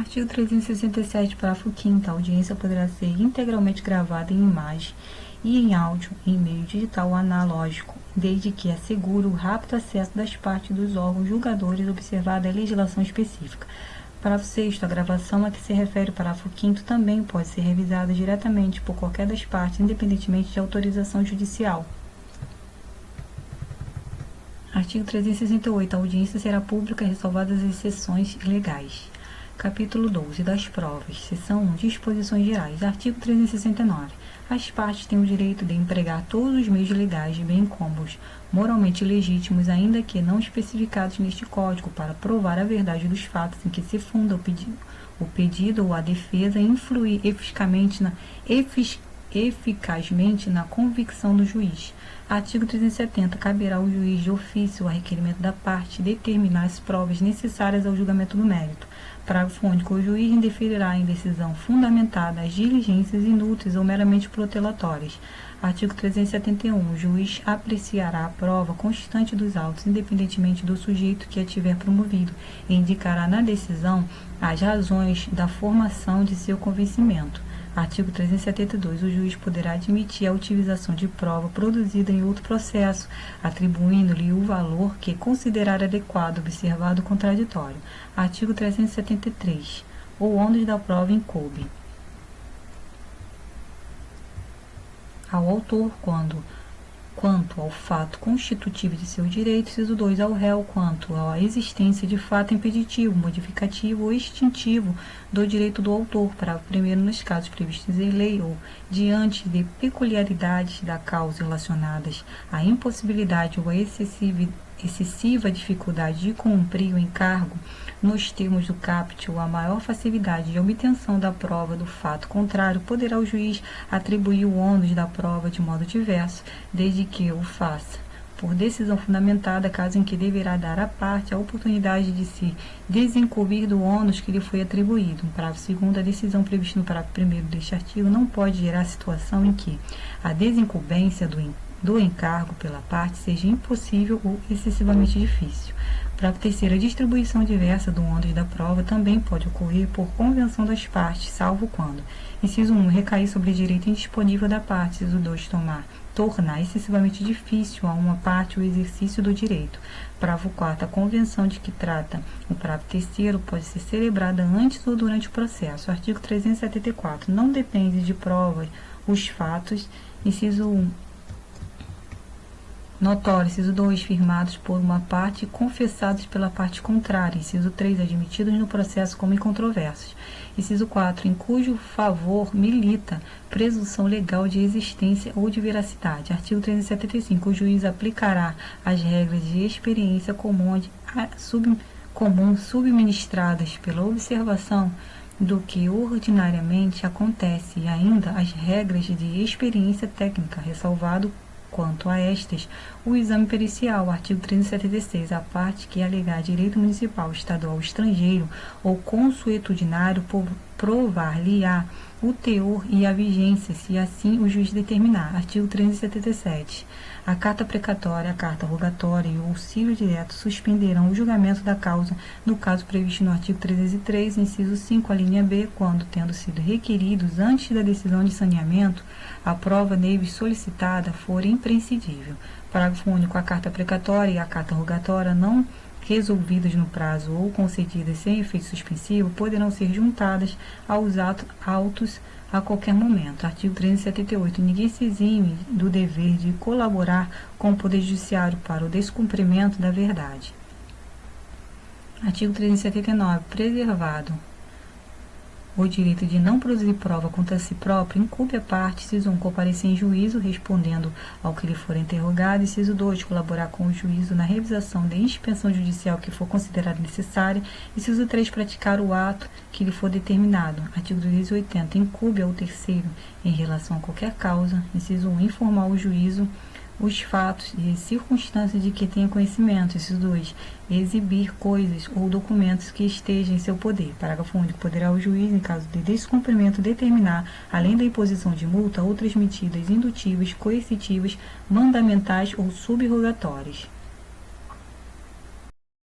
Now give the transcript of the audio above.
Artigo 367, parágrafo 5º. A audiência poderá ser integralmente gravada em imagem e em áudio, em meio digital ou analógico, desde que assegure o rápido acesso das partes dos órgãos julgadores, observada a legislação específica. Parágrafo 6º. A gravação a que se refere o parágrafo 5º também pode ser revisada diretamente por qualquer das partes, independentemente de autorização judicial. Artigo 368. A audiência será pública, ressalvadas as exceções legais. Capítulo 12. Das provas. Seção 1. Disposições gerais. Artigo 369. As partes têm o direito de empregar todos os meios legais, bem como os moralmente legítimos, ainda que não especificados neste Código, para provar a verdade dos fatos em que se funda o pedido ou a defesa e influir eficazmente na convicção do juiz. Artigo 370. Caberá ao juiz de ofício, a requerimento da parte, determinar as provas necessárias ao julgamento do mérito. Parágrafo único. O juiz indeferirá em decisão fundamentada as diligências inúteis ou meramente protelatórias. Artigo 371. O juiz apreciará a prova constante dos autos, independentemente do sujeito que a tiver promovido, e indicará na decisão as razões da formação de seu convencimento. Artigo 372. O juiz poderá admitir a utilização de prova produzida em outro processo, atribuindo-lhe o valor que considerar adequado, observado o contraditório. Artigo 373. O ônus da prova incumbe ao autor quanto ao fato constitutivo de seu direito, inciso 2, ao réu quanto à existência de fato impeditivo, modificativo ou extintivo do direito do autor, parágrafo 1º, nos casos previstos em lei ou diante de peculiaridades da causa relacionadas à impossibilidade ou à excessiva dificuldade de cumprir o encargo nos termos do caput ou a maior facilidade de obtenção da prova do fato contrário, poderá o juiz atribuir o ônus da prova de modo diverso, desde que o faça por decisão fundamentada, caso em que deverá dar à parte a oportunidade de se desincumbir do ônus que lhe foi atribuído. No parágrafo 2º, a decisão prevista no parágrafo 1º deste artigo não pode gerar situação em que a desincumbência do encargo pela parte seja impossível ou excessivamente difícil. Parágrafo 3º. A distribuição diversa do ônus da prova também pode ocorrer por convenção das partes, salvo quando: inciso 1, recair sobre direito indisponível da parte, inciso 2, tornar excessivamente difícil a uma parte o exercício do direito. Parágrafo 4º. A convenção de que trata o parágrafo 3º pode ser celebrada antes ou durante o processo. Artigo 374. Não depende de provas os fatos, inciso 1, notório, inciso 2, firmados por uma parte e confessados pela parte contrária, inciso 3, admitidos no processo como incontroversos, inciso 4, em cujo favor milita presunção legal de existência ou de veracidade. Artigo 375. O juiz aplicará as regras de experiência comum subministradas pela observação do que ordinariamente acontece e ainda as regras de experiência técnica, ressalvado quanto a estas, o exame pericial. Artigo 376. A parte que alegar direito municipal, estadual, estrangeiro ou consuetudinário provar-lhe-á o teor e a vigência, se assim o juiz determinar. Artigo 377. A carta precatória, a carta rogatória e o auxílio direto suspenderão o julgamento da causa, no caso previsto no artigo 303, inciso 5, a linha B, quando, tendo sido requeridos antes da decisão de saneamento, a prova neles solicitada for imprescindível. Parágrafo único. A carta precatória e a carta rogatória não resolvidas no prazo ou concedidas sem efeito suspensivo poderão ser juntadas aos autos a qualquer momento. Artigo 378. Ninguém se exime do dever de colaborar com o Poder Judiciário para o descumprimento da verdade. Artigo 379. Preservado o direito de não produzir prova contra si próprio, incumbe a parte, inciso 1, comparecer em juízo, respondendo ao que lhe for interrogado, inciso 2, colaborar com o juízo na realização de inspeção judicial que for considerada necessária, inciso 3, praticar o ato que lhe for determinado. Artigo 280. Incumbe ao terceiro, em relação a qualquer causa, inciso 1, informar o juízo os fatos e circunstâncias de que tenha conhecimento. Inciso 2, exibir coisas ou documentos que estejam em seu poder. Parágrafo único. Poderá o juiz, em caso de descumprimento, determinar, além da imposição de multa, outras medidas indutivas, coercitivas, mandamentais ou subrogatórias.